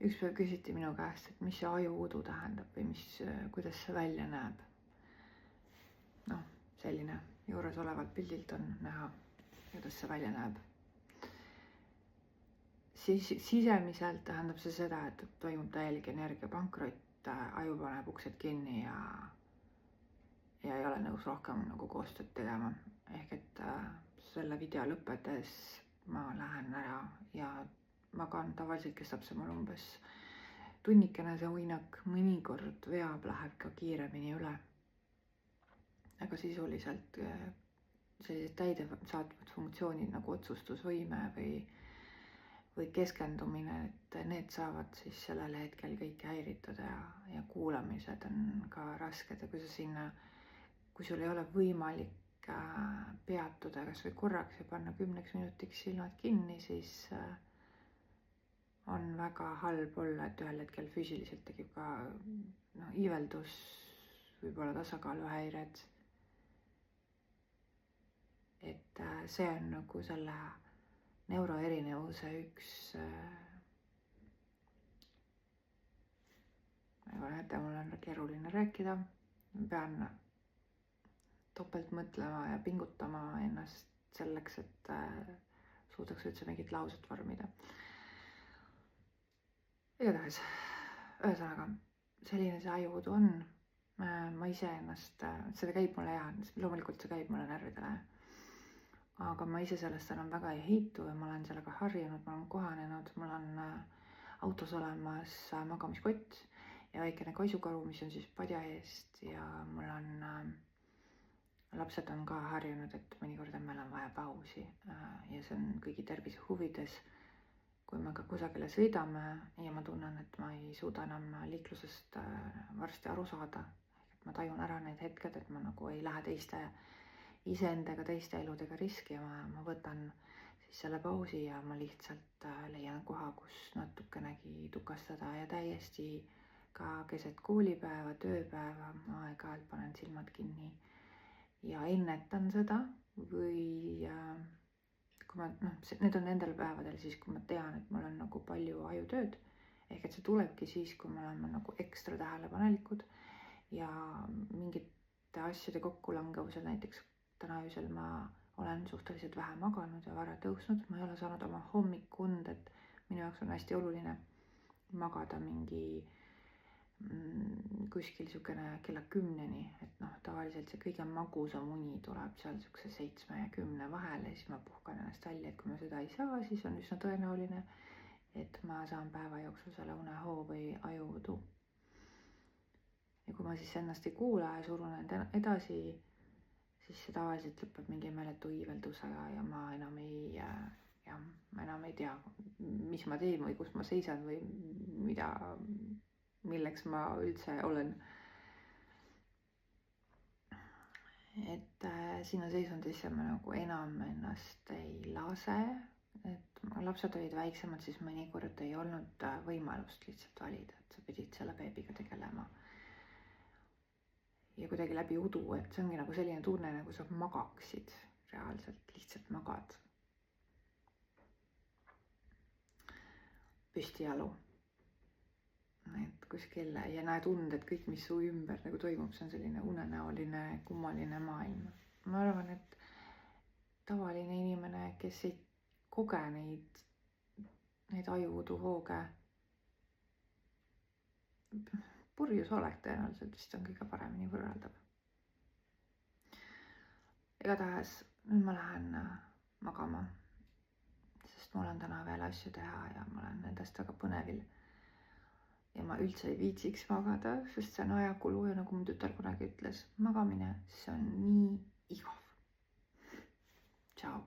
üks päev küsiti minu käest, et mis see ajuudu tähendab või kuidas see välja näeb. Noh, selline juures olevalt pildilt on näha, kuidas see välja näeb. Sisemiselt tähendab see seda, et toimub täielik energiapankrott, aju paneb uksed kinni ja ei ole nõus rohkem nagu koostööd tegema. Ehk et selle video lõppedes ma lähen ära ja magan, tavaliselt kestab see mul umbes tunnikene see uinak, mõnikord veab, läheb ka kiiremini üle. Aga sisuliselt sellised täidesaatvad funktsioonid nagu otsustusvõime või keskendumine, et need saavad siis sellel hetkel kõik häiritud ja kuulamised on ka rasked ja kui sul ei ole võimalik peatuda kas või korraks ja panna 10 minutiks silmad kinni, siis on väga halb olla, et ühel hetkel füüsiliselt tekib ka iiveldus, võib-olla tasakaaluhäired. Et see on nagu selle neuroerinevuse üks näete, mul on keeruline rääkida, pean topelt mõtlema ja pingutama ennast selleks, et suudaks üldse mingit lauset vormida. Igatahes, ühesõnaga, selline see ajuudu on. Ma ise ennast, seda käib mulle loomulikult see käib mulle närvidele. Aga ma ise sellest enam väga ei heitu ja ma olen sellega harjunud, ma olen kohanenud, mul on autos olemas magamiskott ja väikene kaisukaru, mis on siis padja eest ja mul on lapsed on ka harjunud, et mõnikord on meil vaja pausi ja see on kõigi tervise huvides. Kui me ka kusagile sõidame ja ma tunnen, et ma ei suuda enam liiklusest varsti aru saada, et ma tajun ära need hetked, et ma nagu ei lähe iseendaga teiste eludega riski ja ma võtan siis selle pausi ja ma lihtsalt leian koha, kus natukenegi tukastada ja täiesti ka keset koolipäeva, tööpäeva, ma aeg-ajalt panen silmad kinni ja ennetan seda või need on nendel päevadel siis, kui ma tean, et mul on nagu palju ajutööd, ehk et see tulebki siis, kui me oleme nagu ekstra tähelepanelikud ja mingite asjade kokkulangevusel, näiteks täna öösel ma olen suhteliselt vähe maganud ja vara tõusnud, ma ei ole saanud oma hommikund, et minu jaoks on hästi oluline magada mingi kuskil niisugune kella 10-ni, et tavaliselt see kõige magusam uni tuleb seal niisuguse 7 ja 10 vahele ja siis ma puhkan ennast välja, et kui ma seda ei saa, siis on üsna tõenäoline, et ma saan päeva jooksul selle unehoo või ajuudu. Ja kui ma siis ennast ei kuula ja surun edasi, siis see tavaliselt lõpeb mingi meeletu iiveldusega ja ma enam ei tea, mis ma teen või kus ma seisan või milleks ma üldse olen. Et sinna seisundisse ma nagu enam ennast ei lase, et lapsed olid väiksemad, siis mõnikord ei olnud võimalust lihtsalt valida, et sa pidid selle beebiga tegelema. Ja kuidagi läbi udu, et see ongi nagu selline tunne, nagu sa magaksid, reaalselt lihtsalt magad. Püstijalu. Et kuskil ja näed et kõik, mis su ümber nagu toimub, see on selline unenäoline, kummaline maailm. Ma arvan, et tavaline inimene, kes ei koge neid ajuudu hooge, purjus olek tõenäoliselt vist on kõige paremini võrreldav. Igatahes nüüd ma lähen magama, sest mul on täna veel asju teha ja ma olen nendest väga põnevil. Ja ma üldse ei viitsiks magada, sest see on ajakulu ja nagu mu tütar kunagi ütles, magamine, see on nii igav. Tšau.